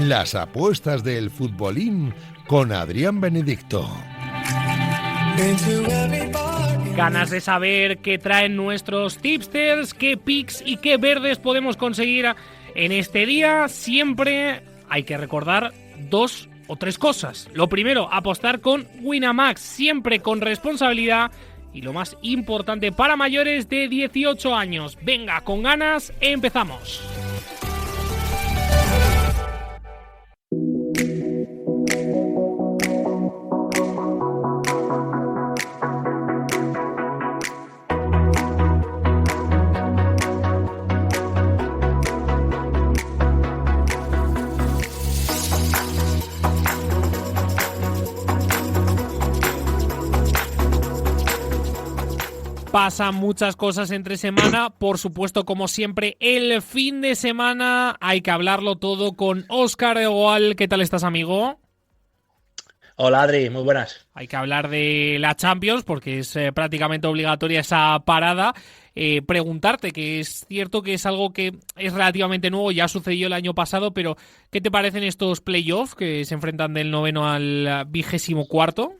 Las apuestas del futbolín con Adrián Benedicto. Ganas de saber qué traen nuestros tipsters, qué picks y qué verdes podemos conseguir en este día. Siempre hay que recordar 2 o 3 cosas. Lo primero, apostar con Winamax, siempre con responsabilidad. Y lo más importante, para mayores de 18 años. Venga, con ganas, empezamos. Pasan muchas cosas entre semana, por supuesto, como siempre, el fin de semana hay que hablarlo todo con Óscar Egoal. ¿Qué tal estás, amigo? Hola, Adri, muy buenas. Hay que hablar de la Champions porque es prácticamente obligatoria esa parada. Preguntarte, que es cierto que es algo que es relativamente nuevo, ya sucedió el año pasado, pero ¿qué te parecen estos playoffs que se enfrentan del 9º al 24º?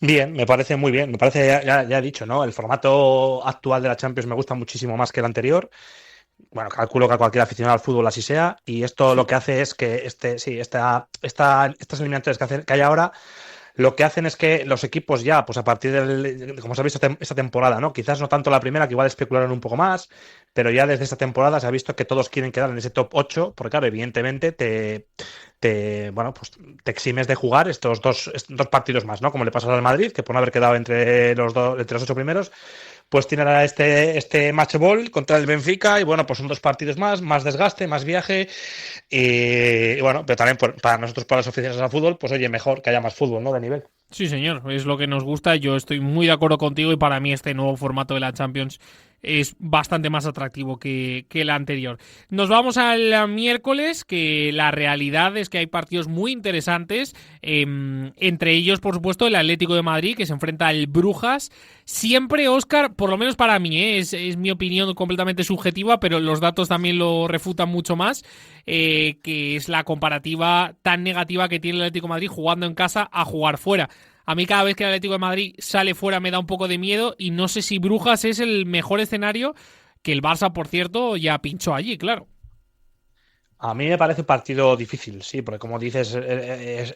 Bien, me parece muy bien. Me parece, ya he dicho, ¿no? El formato actual de la Champions me gusta muchísimo más que el anterior. Bueno, calculo que a cualquier aficionado al fútbol así sea. Y esto lo que hace es que estas eliminatorias que hay ahora, lo que hacen es que los equipos ya, pues a partir como se ha visto esta temporada, ¿no? Quizás no tanto la primera, que igual especularon un poco más, pero ya desde esta temporada se ha visto que todos quieren quedar en ese top 8, porque claro, evidentemente te eximes de jugar estos dos partidos más, ¿no? Como le pasa al Madrid, que por no haber quedado entre los 8 primeros, pues tiene ahora este match ball contra el Benfica y bueno, pues son 2 partidos más desgaste, más viaje y bueno, pero también para nosotros, para los aficionados al fútbol, pues oye, mejor que haya más fútbol, ¿no? De nivel. Sí, señor, es lo que nos gusta. Yo estoy muy de acuerdo contigo y para mí este nuevo formato de la Champions es bastante más atractivo que el anterior. Nos vamos al miércoles, que la realidad es que hay partidos muy interesantes, entre ellos, por supuesto, el Atlético de Madrid, que se enfrenta al Brujas. Siempre, Óscar, por lo menos para mí, es mi opinión completamente subjetiva, pero los datos también lo refutan mucho más, que es la comparativa tan negativa que tiene el Atlético de Madrid jugando en casa a jugar fuera. A mí cada vez que el Atlético de Madrid sale fuera me da un poco de miedo y no sé si Brujas es el mejor escenario, que el Barça, por cierto, ya pinchó allí, claro. A mí me parece un partido difícil, sí, porque como dices,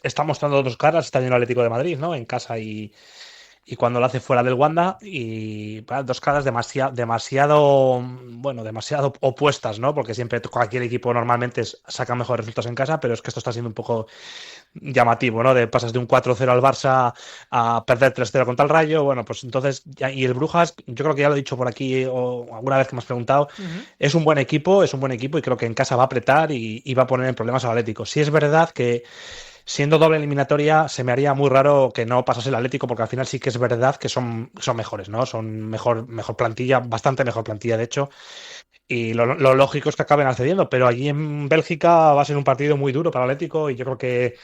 está mostrando 2 caras, está en el Atlético de Madrid, ¿no? En casa y cuando lo hace fuera del Wanda, y 2 caras demasiado opuestas, ¿no? Porque siempre cualquier equipo normalmente saca mejores resultados en casa, pero es que esto está siendo un poco llamativo, ¿no? Pasas de un 4-0 al Barça a perder 3-0 contra el Rayo. Bueno, pues entonces, y el Brujas, yo creo que ya lo he dicho por aquí o alguna vez que me has preguntado, es un buen equipo y creo que en casa va a apretar y va a poner en problemas al Atlético. Sí es verdad que siendo doble eliminatoria, se me haría muy raro que no pasase el Atlético, porque al final sí que es verdad que son mejores, ¿no? Son mejor plantilla, bastante mejor plantilla, de hecho. Y lo lógico es que acaben accediendo, pero allí en Bélgica va a ser un partido muy duro para el Atlético y yo creo que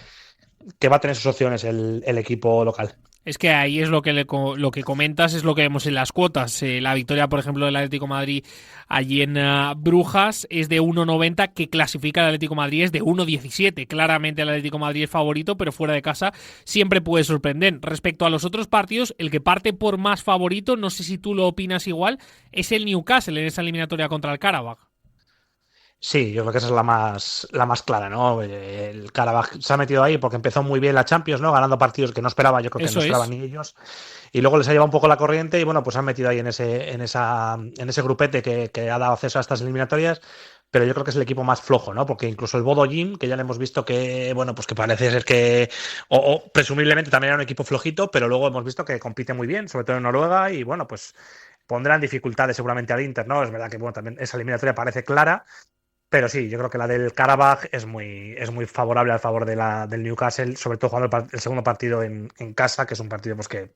va a tener sus opciones el equipo local. Es que ahí es lo que comentas, es lo que vemos en las cuotas. La victoria, por ejemplo, del Atlético de Madrid allí en Brujas es de 1,90, que clasifica el Atlético de Madrid es de 1,17. Claramente el Atlético de Madrid es favorito, pero fuera de casa siempre puede sorprender. Respecto a los otros partidos, el que parte por más favorito, no sé si tú lo opinas igual, es el Newcastle en esa eliminatoria contra el Karabaj. Sí, yo creo que esa es la más clara, ¿no? El Karabaj se ha metido ahí porque empezó muy bien la Champions, ¿no? Ganando partidos que no esperaba, yo creo que no esperaban ni ellos. Y luego les ha llevado un poco la corriente y bueno, pues se han metido ahí en ese grupete que ha dado acceso a estas eliminatorias. Pero yo creo que es el equipo más flojo, ¿no? Porque incluso el Bodo Glimt, que ya le hemos visto que, bueno, pues que parece ser que, o presumiblemente también era un equipo flojito, pero luego hemos visto que compite muy bien, sobre todo en Noruega, y bueno, pues pondrán dificultades seguramente al Inter, ¿no? Es verdad que, bueno, también esa eliminatoria parece clara. Pero sí, yo creo que la del Karabaj es muy favorable al favor del Newcastle, sobre todo jugando el segundo partido en casa, que es un partido pues que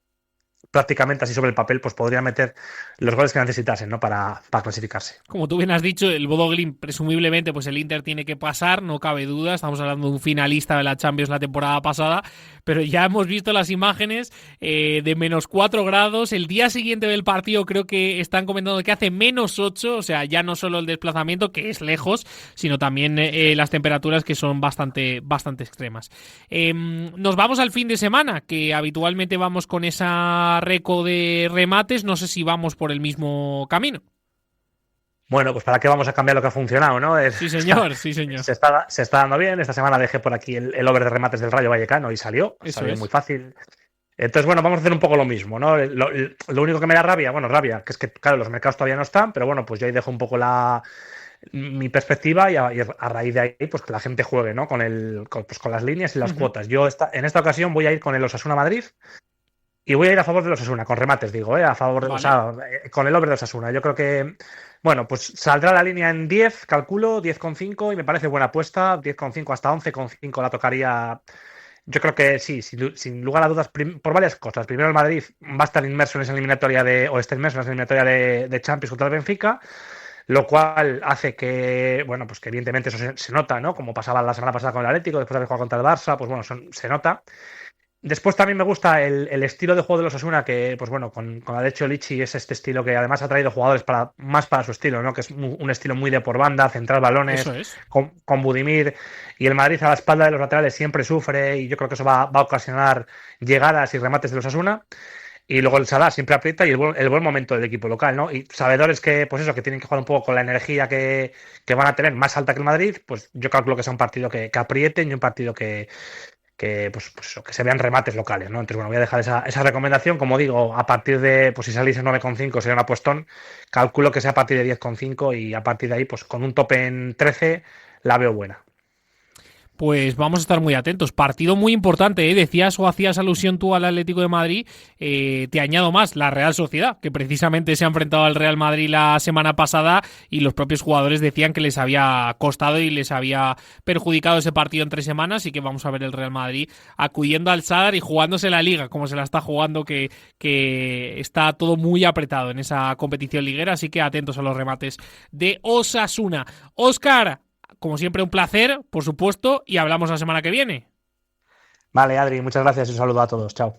prácticamente así sobre el papel pues podría meter los goles que necesitasen, ¿no? para clasificarse. Como tú bien has dicho, el Bodo Glimt, presumiblemente pues el Inter tiene que pasar, no cabe duda. Estamos hablando de un finalista de la Champions la temporada pasada, pero ya hemos visto las imágenes de -4 grados. El día siguiente del partido creo que están comentando que hace -8, o sea, ya no solo el desplazamiento, que es lejos, sino también las temperaturas que son bastante extremas. Nos vamos al fin de semana, que habitualmente vamos con esa reco de remates. No sé si vamos por el mismo camino. Bueno, pues ¿para qué vamos a cambiar lo que ha funcionado, no? Sí, señor, sí, señor. Se está dando bien. Esta semana dejé por aquí el over de remates del Rayo Vallecano y salió muy fácil. Entonces, bueno, vamos a hacer un poco lo mismo, ¿no? Lo único que me da rabia, que es que, claro, los mercados todavía no están, pero bueno, pues yo ahí dejo un poco mi perspectiva y a raíz de ahí, pues que la gente juegue, ¿no? Con las líneas y las cuotas. Yo en esta ocasión voy a ir con el Osasuna Madrid y voy a ir a favor de los Osasuna, con remates, digo, a favor de, vale. O sea, con el over de Osasuna. Yo creo que, bueno, pues saldrá la línea en 10, calculo, 10,5 y me parece buena apuesta, 10,5 hasta 11,5 la tocaría. Yo creo que sí, sin lugar a dudas, por varias cosas. Primero, el Madrid va a estar inmerso en esa eliminatoria está inmerso en esa eliminatoria de Champions contra el Benfica, lo cual hace que, bueno, pues que evidentemente eso se nota, ¿no? Como pasaba la semana pasada con el Atlético, después de haber jugado contra el Barça, pues bueno, se nota. Después también me gusta el estilo de juego de los Osasuna, que, pues bueno, con Adeccio Lichi es este estilo que además ha traído jugadores más para su estilo, ¿no? Que es un estilo muy de por banda, centrar balones, Eso es. con Budimir, y el Madrid a la espalda de los laterales siempre sufre, y yo creo que eso va a ocasionar llegadas y remates de los Osasuna. Y luego el Sadar siempre aprieta y el buen momento del equipo local, ¿no? Y sabedores que, pues eso, que tienen que jugar un poco con la energía que van a tener más alta que el Madrid, pues yo calculo que sea un partido que aprieten y un partido que se vean remates locales, ¿no? Entonces, bueno, voy a dejar esa recomendación. Como digo, a partir de, pues si salís en 9,5 sería un apuestón. Calculo que sea a partir de 10,5 y a partir de ahí, pues con un tope en 13 la veo buena. Pues vamos a estar muy atentos. Partido muy importante, ¿eh? Decías o hacías alusión tú al Atlético de Madrid. Te añado más, la Real Sociedad, que precisamente se ha enfrentado al Real Madrid la semana pasada y los propios jugadores decían que les había costado y les había perjudicado ese partido en 3 semanas, y que vamos a ver el Real Madrid acudiendo al Sadar y jugándose la Liga, como se la está jugando, que está todo muy apretado en esa competición liguera, así que atentos a los remates de Osasuna. Óscar, como siempre, un placer, por supuesto, y hablamos la semana que viene. Vale, Adri, muchas gracias y un saludo a todos. Chao.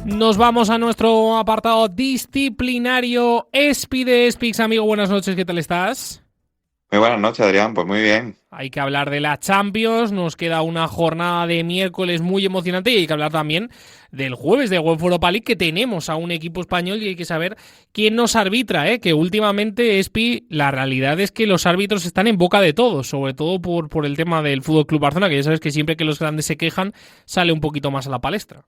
Nos vamos a nuestro apartado disciplinario. Espi de Espix, amigo, buenas noches, ¿qué tal estás? Muy buenas noches, Adrián, pues muy bien. Hay que hablar de la Champions, nos queda una jornada de miércoles muy emocionante y hay que hablar también del jueves de UEFA Europa League, que tenemos a un equipo español y hay que saber quién nos arbitra, que últimamente, Espi, la realidad es que los árbitros están en boca de todos, sobre todo por el tema del Fútbol Club Barcelona, que ya sabes que siempre que los grandes se quejan sale un poquito más a la palestra.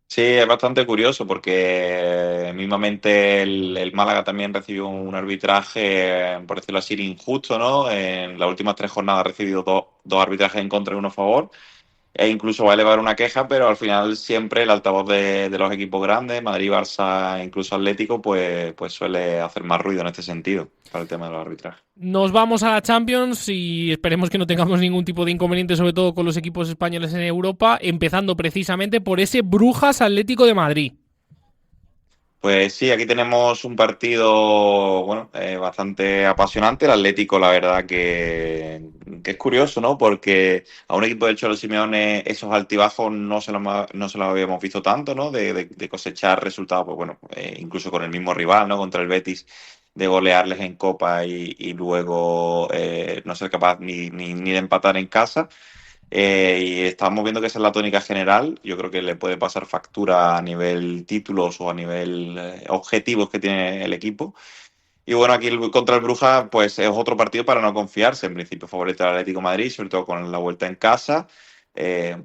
Sí, es bastante curioso porque mismamente el Málaga también recibió un arbitraje, por decirlo así, injusto, ¿no? En las últimas 3 jornadas ha recibido dos arbitrajes en contra y uno a favor. E incluso va a elevar una queja, pero al final siempre el altavoz de los equipos grandes, Madrid, Barça, incluso Atlético, pues suele hacer más ruido en este sentido para el tema de los arbitrajes. Nos vamos a la Champions y esperemos que no tengamos ningún tipo de inconveniente, sobre todo con los equipos españoles en Europa, empezando precisamente por ese Brujas Atlético de Madrid. Pues sí, aquí tenemos un partido, bueno, bastante apasionante. El Atlético, la verdad que es curioso, ¿no? Porque a un equipo del Cholo Simeone esos altibajos no se lo habíamos visto tanto, ¿no? De cosechar resultados, pues bueno, incluso con el mismo rival, ¿no? Contra el Betis, de golearles en Copa y luego no ser capaz ni de empatar en casa. Y estamos viendo que esa es la tónica general. Yo creo que le puede pasar factura a nivel títulos o a nivel objetivos que tiene el equipo. Y bueno, aquí contra el Brujas pues es otro partido para no confiarse. En principio favorito al Atlético de Madrid, sobre todo con la vuelta en casa.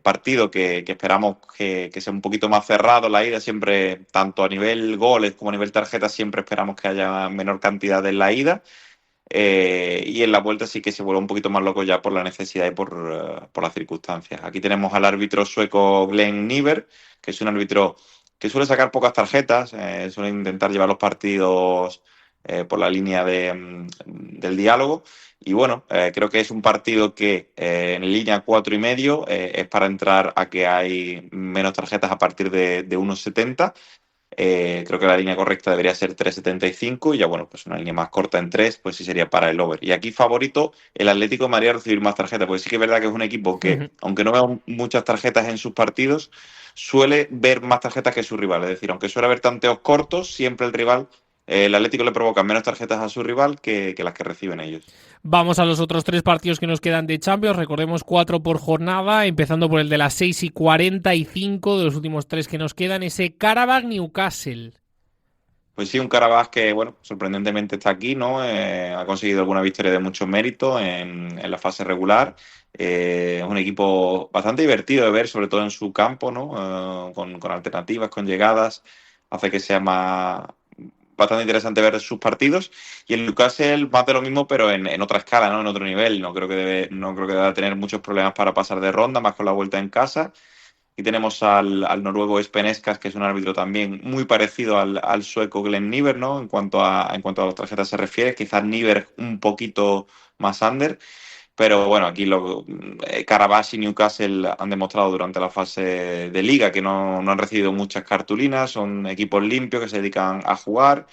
Partido que esperamos que sea un poquito más cerrado. La ida siempre, tanto a nivel goles como a nivel tarjetas, siempre esperamos que haya menor cantidad en la ida. Y en la vuelta sí que se vuelve un poquito más loco ya por la necesidad y por las circunstancias. Aquí tenemos al árbitro sueco Glenn Nyberg, que es un árbitro que suele sacar pocas tarjetas, suele intentar llevar los partidos por la línea del diálogo. Y bueno, creo que es un partido que en línea 4,5 es para entrar a que hay menos tarjetas a partir de 1,70. Creo que la línea correcta debería ser 3,75 y ya bueno, pues una línea más corta en 3, pues sí sería para el over. Y aquí favorito el Atlético de Madrid a recibir más tarjetas, porque sí que es verdad que es un equipo que, aunque no vea muchas tarjetas en sus partidos, suele ver más tarjetas que su rival. Es decir, aunque suele haber tanteos cortos, siempre el Atlético le provoca menos tarjetas a su rival que las que reciben ellos. Vamos a los otros 3 partidos que nos quedan de Champions. Recordemos 4 por jornada, empezando por el de las 6:45 de los últimos 3 que nos quedan, ese Karabakh-Newcastle. Pues sí, un Karabakh que, bueno, sorprendentemente está aquí, ¿no? Ha conseguido alguna victoria de mucho mérito en la fase regular. Es un equipo bastante divertido de ver, sobre todo en su campo, ¿no? Con alternativas, con llegadas. Hace que sea bastante interesante ver sus partidos. Y el Newcastle más de lo mismo, pero en otra escala, ¿no? En otro nivel. No creo que deba tener muchos problemas para pasar de ronda, más con la vuelta en casa. Y tenemos al noruego Espen Eskas, que es un árbitro también muy parecido al sueco Glenn Nyberg, ¿no? En cuanto a las tarjetas se refiere. Quizás Nyberg un poquito más under. Pero bueno, aquí Karabakh y Newcastle han demostrado durante la fase de liga que no han recibido muchas cartulinas. Son equipos limpios que se dedican a jugar.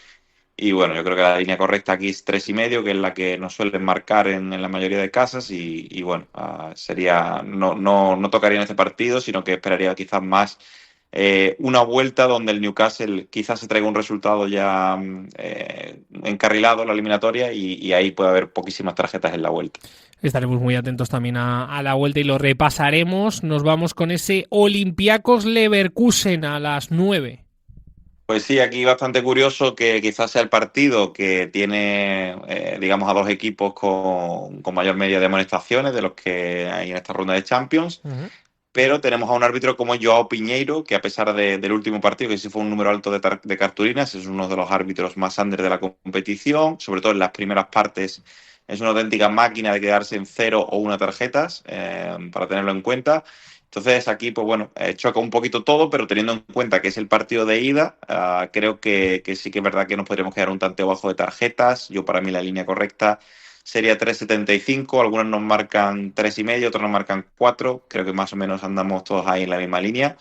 Y bueno, yo creo que la línea correcta aquí es 3,5, que es la que nos suelen marcar en la mayoría de casas. Y bueno, no tocaría en este partido, sino que esperaría quizás más una vuelta donde el Newcastle quizás se traiga un resultado ya encarrilado en la eliminatoria y ahí puede haber poquísimas tarjetas en la vuelta. Estaremos muy atentos también a la vuelta y lo repasaremos. Nos vamos con ese Olympiacos Leverkusen a las 9. Pues sí, aquí bastante curioso que quizás sea el partido que tiene, digamos, a dos equipos con mayor media de amonestaciones de los que hay en esta ronda de Champions. Uh-huh. Pero tenemos a un árbitro como Joao Piñeiro, que a pesar del último partido, que sí fue un número alto de cartulinas, es uno de los árbitros más under de la competición, sobre todo en las primeras partes. Es una auténtica máquina de quedarse en 0 o 1 tarjetas, para tenerlo en cuenta. Entonces aquí, pues bueno, choca un poquito todo, pero teniendo en cuenta que es el partido de ida, creo que sí que es verdad que nos podríamos quedar un tanteo bajo de tarjetas. Para mí la línea correcta sería 3,75, algunos nos marcan 3,5, otros nos marcan 4, creo que más o menos andamos todos ahí en la misma línea.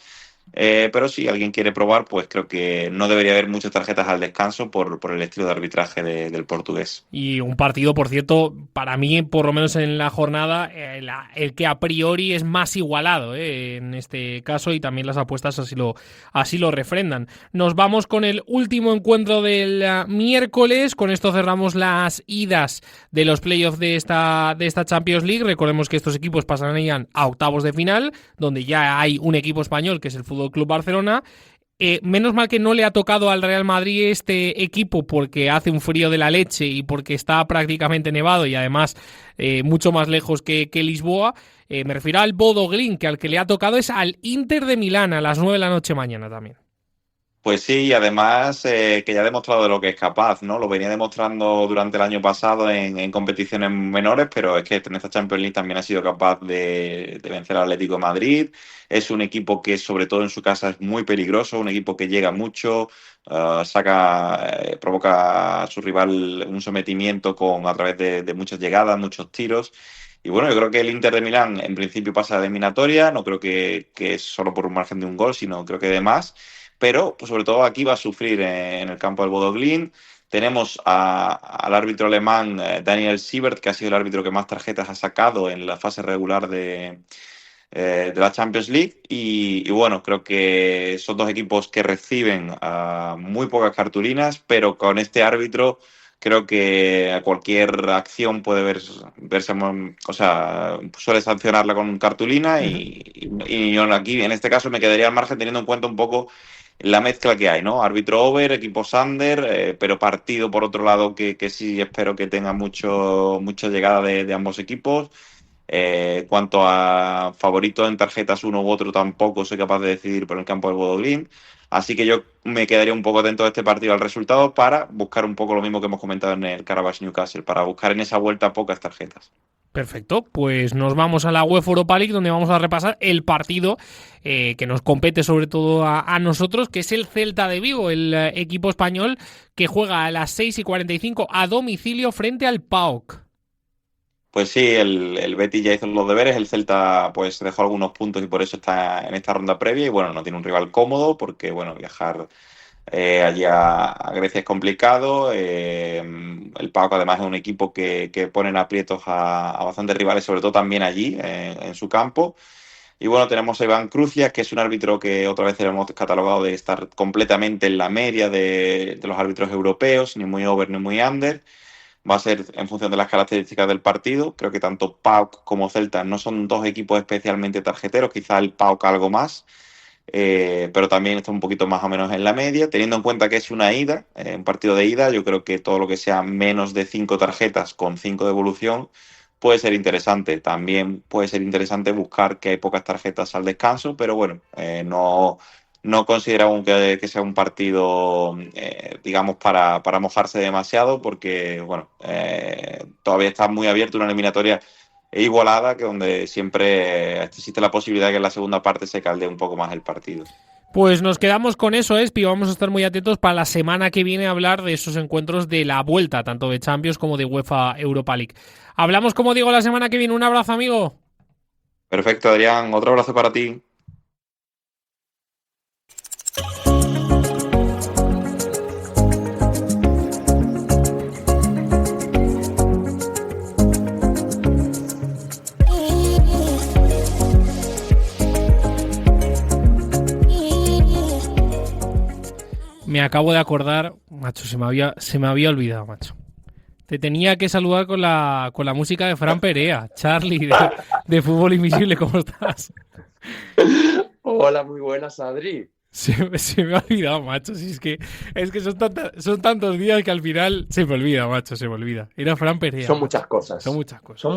Pero si alguien quiere probar, pues creo que no debería haber muchas tarjetas al descanso por el estilo de arbitraje del portugués. Y un partido, por cierto, para mí, por lo menos en la jornada, el que a priori es más igualado, en este caso, y también las apuestas así lo refrendan. Nos vamos con el último encuentro del miércoles. Con esto cerramos las idas de los playoffs de esta Champions League. Recordemos que estos equipos pasarían a octavos de final, donde ya hay un equipo español, que es el Fútbol Club Barcelona. Menos mal que no le ha tocado al Real Madrid este equipo, porque hace un frío de la leche y porque está prácticamente nevado y además mucho más lejos que Lisboa. Me refiero al Bodo Glimt, que al que le ha tocado es al Inter de Milán a las 9 de la noche mañana también. Pues sí, y además que ya ha demostrado de lo que es capaz, ¿no? Lo venía demostrando durante el año pasado en competiciones menores, pero es que en esta Champions League también ha sido capaz de vencer al Atlético de Madrid. Es un equipo que, sobre todo en su casa, es muy peligroso, un equipo que llega mucho, provoca a su rival un sometimiento a través de muchas llegadas, muchos tiros. Y bueno, yo creo que el Inter de Milán en principio pasa de eliminatoria, no creo que es solo por un margen de un gol, sino creo que de más. Pero pues, sobre todo aquí va a sufrir en el campo del Bodo Glimt. Tenemos al árbitro alemán Daniel Siebert, que ha sido el árbitro que más tarjetas ha sacado en la fase regular de la Champions League. Y bueno, creo que son dos equipos que reciben muy pocas cartulinas, pero con este árbitro creo que cualquier acción puede verse, o sea, suele sancionarla con cartulina. Y yo aquí, en este caso, me quedaría al margen teniendo en cuenta un poco la mezcla que hay, ¿no? Árbitro over, equipos under, pero partido por otro lado que sí espero que tenga mucha llegada de ambos equipos. Cuanto a favorito en tarjetas uno u otro, tampoco soy capaz de decidir por el campo del Bodo Glimt. Así que yo me quedaría un poco atento a este partido al resultado para buscar un poco lo mismo que hemos comentado en el Karabakh Newcastle, para buscar en esa vuelta pocas tarjetas. Perfecto, pues nos vamos a la UEFA Europa League, donde vamos a repasar el partido que nos compete sobre todo a nosotros, que es el Celta de Vigo, el equipo español que juega a las 6:45 a domicilio frente al PAOK. Pues sí, el Betis ya hizo los deberes, el Celta pues dejó algunos puntos y por eso está en esta ronda previa y bueno, no tiene un rival cómodo porque bueno, viajar allí a Grecia es complicado. El PAOK además es un equipo que pone en aprietos a bastantes rivales, sobre todo también allí en su campo. Y bueno, tenemos a Iván Crucias, que es un árbitro que otra vez hemos catalogado de estar completamente en la media de los árbitros europeos, ni muy over ni muy under. Va a ser en función de las características del partido. Creo que tanto PAOK como Celta no son dos equipos especialmente tarjeteros, quizá el PAOK algo más. Pero también está un poquito más o menos en la media, teniendo en cuenta que es una ida, un partido de ida. Yo creo que todo lo que sea menos de 5 tarjetas con 5 de devolución puede ser interesante. También puede ser interesante buscar que hay pocas tarjetas al descanso, pero bueno, no considero aún que sea un partido, digamos, para mojarse demasiado, porque bueno, todavía está muy abierto, una eliminatoria igualada, que donde siempre existe la posibilidad de que en la segunda parte se caldee un poco más el partido. Pues nos quedamos con eso, Espi. Vamos a estar muy atentos para la semana que viene a hablar de esos encuentros de la vuelta, tanto de Champions como de UEFA Europa League. Hablamos, como digo, la semana que viene. Un abrazo, amigo. Perfecto, Adrián. Otro abrazo para ti. Me acabo de acordar, macho, se me había olvidado, macho. Te tenía que saludar con la música de Fran Perea. Charlie, de Fútbol Invisible, ¿cómo estás? Hola, muy buenas, Adri. Se me ha olvidado, macho. Si es que son tantos días que al final se me olvida, macho, se me olvida. Era Fran Perea. Son muchas cosas. Son muchas cosas. Son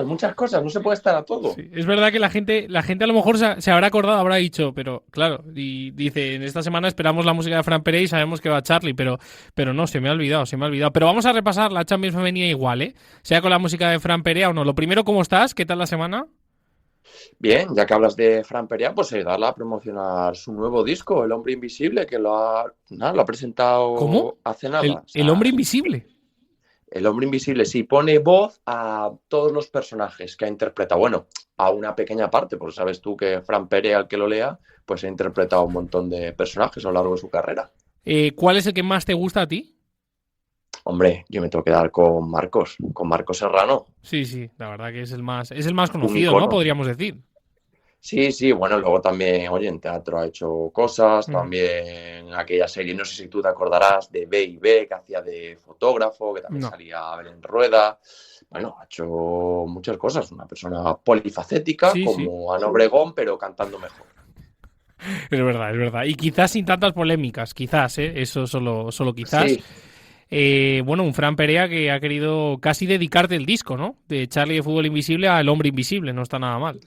muchas cosas. No se puede estar a todo. Sí, es verdad que la gente a lo mejor se habrá acordado, habrá dicho, pero claro, y dice, en esta semana esperamos la música de Fran Perea y sabemos que va Charlie, pero no, se me ha olvidado. Pero vamos a repasar la Champions femenina igual, ¿eh? Sea con la música de Fran Perea o no. Lo primero, ¿cómo estás? ¿Qué tal la semana? Bien, ya que hablas de Fran Perea, pues ayudarla a promocionar su nuevo disco, El Hombre Invisible, que lo ha presentado. ¿Cómo? Hace nada. El Hombre Invisible. El Hombre Invisible, sí, pone voz a todos los personajes que ha interpretado. Bueno, a una pequeña parte, porque sabes tú que Fran Perea, al que lo lea, pues ha interpretado un montón de personajes a lo largo de su carrera. ¿Cuál es el que más te gusta a ti? Hombre, yo me tengo que dar con Marcos Serrano. Sí, la verdad que es el más conocido, ¿no? Podríamos decir. Sí, bueno, luego también, oye, en teatro ha hecho cosas, también aquella serie, no sé si tú te acordarás, de B&B, que hacía de fotógrafo, que también salía Belén Rueda. Bueno, ha hecho muchas cosas, una persona polifacética, como Ana Obregón, pero cantando mejor. Es verdad. Y quizás sin tantas polémicas, quizás, eso solo quizás. Sí. Bueno, un Fran Perea que ha querido casi dedicarte el disco, ¿no? De Charlie de Fútbol Invisible al Hombre Invisible, no está nada mal.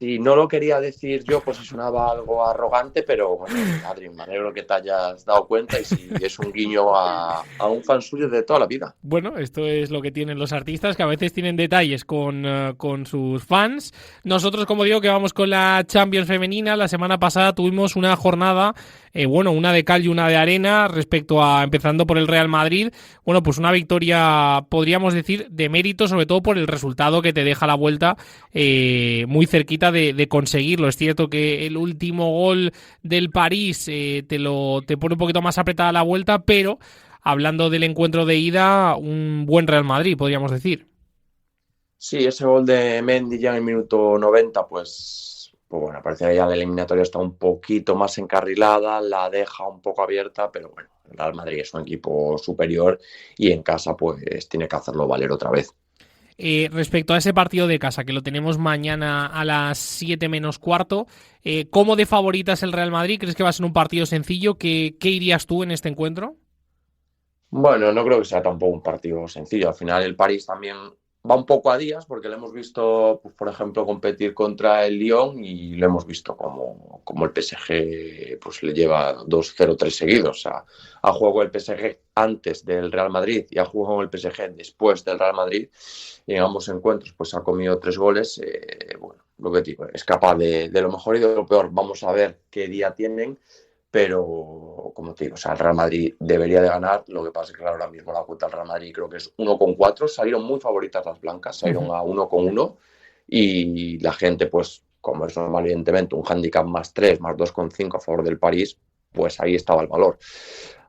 Sí, no lo quería decir yo, pues sonaba algo arrogante, pero bueno, Adri, me alegro que te hayas dado cuenta y si es un guiño a un fan suyo de toda la vida. Bueno, esto es lo que tienen los artistas, que a veces tienen detalles con sus fans. Nosotros, como digo, que vamos con la Champions femenina. La semana pasada tuvimos una jornada, una de cal y una de arena, respecto a, empezando por el Real Madrid. Bueno, pues una victoria, podríamos decir, de mérito, sobre todo por el resultado que te deja la vuelta muy cerquita de conseguirlo. Es cierto que el último gol del París te pone un poquito más apretada la vuelta, pero hablando del encuentro de ida, un buen Real Madrid, podríamos decir. Sí, ese gol de Mendy ya en el minuto 90, pues bueno, parece que ya la eliminatoria está un poquito más encarrilada, la deja un poco abierta, pero bueno, el Real Madrid es un equipo superior y en casa pues tiene que hacerlo valer otra vez. Respecto a ese partido de casa, que lo tenemos mañana a las 7 menos cuarto, ¿cómo de favorita es el Real Madrid? ¿Crees que va a ser un partido sencillo? ¿Qué irías tú en este encuentro? Bueno, no creo que sea tampoco un partido sencillo. Al final el París también va un poco a días porque lo hemos visto, pues, por ejemplo, competir contra el Lyon y lo hemos visto como el PSG pues le lleva 2-0-3 seguidos. O sea, ha jugado el PSG antes del Real Madrid y ha jugado el PSG después del Real Madrid y en ambos encuentros pues ha comido 3 goles. Bueno, lo que digo, es capaz de lo mejor y de lo peor. Vamos a ver qué día tienen. Pero, como te digo, o sea, el Real Madrid debería de ganar. Lo que pasa es que ahora mismo la cuota del Real Madrid creo que es 1,4. Salieron muy favoritas las blancas, salieron a 1,1. Y la gente, pues, como es normal, evidentemente, un handicap +3, +2,5 a favor del París, pues ahí estaba el valor.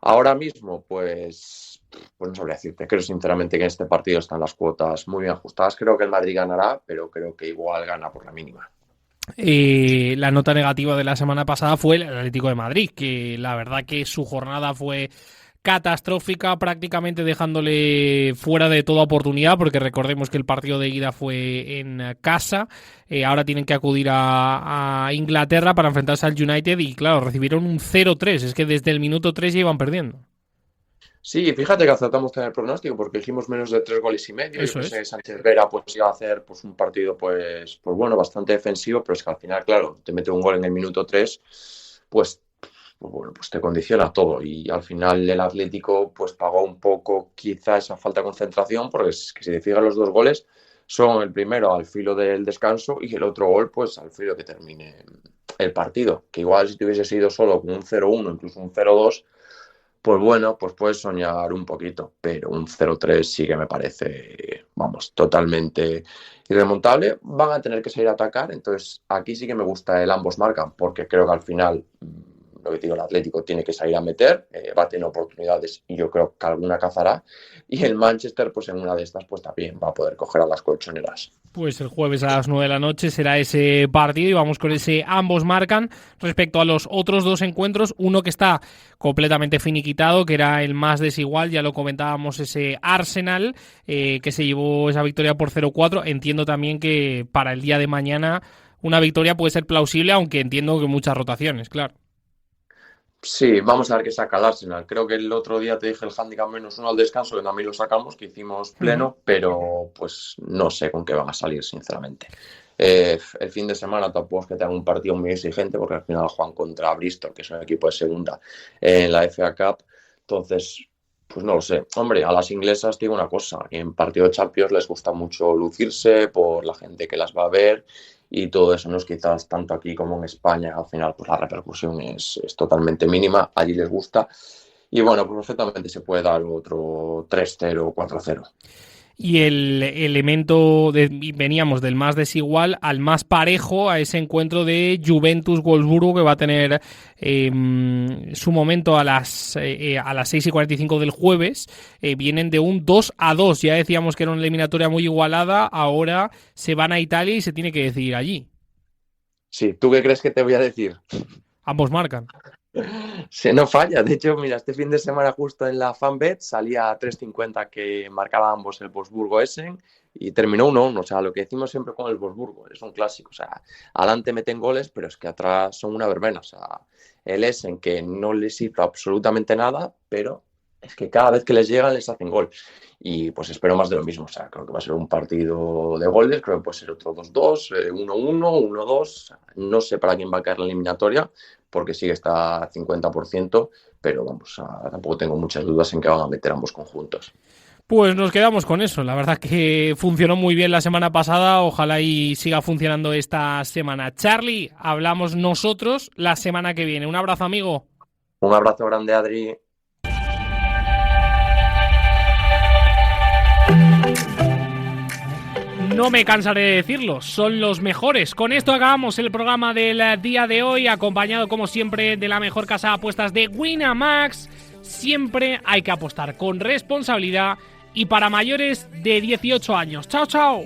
Ahora mismo, pues no sabría decirte. Creo sinceramente que en este partido están las cuotas muy bien ajustadas. Creo que el Madrid ganará, pero creo que igual gana por la mínima. La nota negativa de la semana pasada fue el Atlético de Madrid, que la verdad que su jornada fue catastrófica, prácticamente dejándole fuera de toda oportunidad, porque recordemos que el partido de ida fue en casa. Ahora tienen que acudir a Inglaterra para enfrentarse al United y claro, recibieron un 0-3, es que desde el minuto 3 ya iban perdiendo. Sí, fíjate que acertamos en el pronóstico porque dijimos menos de 3 goles y medio. Eso Yo pensé es. que Sánchez Vera pues iba a hacer pues un partido pues bueno, bastante defensivo, pero es que al final, claro, te mete un gol en el minuto 3, pues bueno, pues te condiciona todo y al final el Atlético pues pagó un poco quizá esa falta de concentración porque es que si te fijas los 2 goles son el primero al filo del descanso y el otro gol pues al filo que termine el partido, que igual si te hubiese sido solo con un 0-1, incluso un 0-2, pues bueno, pues puedes soñar un poquito, pero un 0-3 sí que me parece, vamos, totalmente irremontable. Van a tener que salir a atacar, entonces aquí sí que me gusta el ambos marcan, porque creo que al final, lo que digo, el Atlético tiene que salir a meter, va a tener oportunidades y yo creo que alguna cazará. Y el Manchester, pues en una de estas, pues también va a poder coger a las colchoneras. Pues el jueves a las 9 de la noche será ese partido y vamos con ese ambos marcan. Respecto a los otros 2 encuentros, uno que está completamente finiquitado, que era el más desigual, ya lo comentábamos, ese Arsenal, que se llevó esa victoria por 0-4. Entiendo también que para el día de mañana una victoria puede ser plausible, aunque entiendo que muchas rotaciones, claro. Sí, vamos a ver qué saca el Arsenal. Creo que el otro día te dije el handicap -1 al descanso, que también lo sacamos, que hicimos pleno, pero pues no sé con qué van a salir, sinceramente. El fin de semana tampoco es que tengan un partido muy exigente, porque al final juegan contra Bristol, que es un equipo de segunda en la FA Cup. Entonces, pues no lo sé. Hombre, a las inglesas digo una cosa, en partido de Champions les gusta mucho lucirse por la gente que las va a ver y todo eso, no es quizás tanto aquí como en España, al final pues la repercusión es totalmente mínima, allí les gusta y bueno, pues perfectamente se puede dar otro 3-0 o 4-0. Y el elemento veníamos del más desigual al más parejo, a ese encuentro de Juventus-Wolfsburgo que va a tener su momento a las 6:45 del jueves. Vienen de un 2-2, ya decíamos que era una eliminatoria muy igualada, ahora se van a Italia y se tiene que decidir allí. Sí, ¿tú qué crees que te voy a decir? Ambos marcan. Se no falla. De hecho, mira, este fin de semana justo en la FanBet salía a 3.50 que marcaba ambos el Wolfsburgo-Essen y terminó 1-1. O sea, lo que decimos siempre con el Wolfsburgo, es un clásico. O sea, adelante meten goles, pero es que atrás son una verbena. O sea, el Essen que no les hizo absolutamente nada, pero es que cada vez que les llegan les hacen gol. Y pues espero más de lo mismo. O sea, creo que va a ser un partido de goles, creo que puede ser otro 2-2, 1-1, 1-2. O sea, no sé para quién va a caer la eliminatoria, porque sí que está a 50%, pero vamos, tampoco tengo muchas dudas en que van a meter ambos conjuntos. Pues nos quedamos con eso. La verdad que funcionó muy bien la semana pasada. Ojalá y siga funcionando esta semana. Charlie, hablamos nosotros la semana que viene. Un abrazo, amigo. Un abrazo grande, Adri. No me cansaré de decirlo, son los mejores. Con esto acabamos el programa del día de hoy, acompañado como siempre de la mejor casa de apuestas de Winamax. Siempre hay que apostar con responsabilidad y para mayores de 18 años. ¡Chao, chao!